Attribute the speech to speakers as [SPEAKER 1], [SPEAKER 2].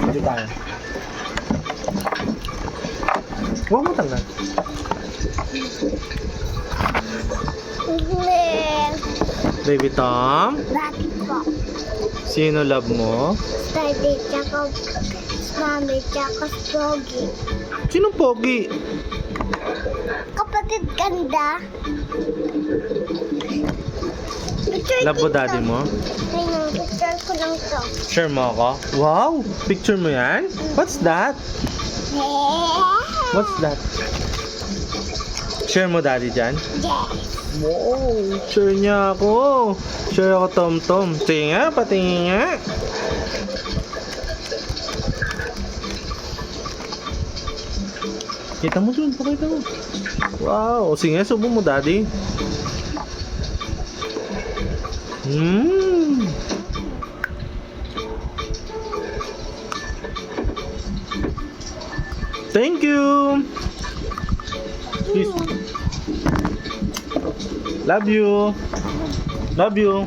[SPEAKER 1] Dito tayo. Huwag mo tanggal. Baby Tom?
[SPEAKER 2] Bakit po?
[SPEAKER 1] Sino love mo?
[SPEAKER 2] Daddy, tsaka mami, tsaka Pogi.
[SPEAKER 1] Sino pogi?
[SPEAKER 2] Kapatid ganda. Picture
[SPEAKER 1] Love mo
[SPEAKER 2] dito.
[SPEAKER 1] daddy mo?
[SPEAKER 2] Ayun, picture ko lang to.
[SPEAKER 1] Share mo ako? Wow! Picture mo yan? What's that? What's that? Share mo daddy dyan?
[SPEAKER 2] Yes.
[SPEAKER 1] Wow! Share niya ako! Share ako Tom-Tom. Tingin nga, patingin nga. Kita mo dun, pakita mo. Wow! Sige, subo mo daddy. Thank you. Peace. Love you. Love you.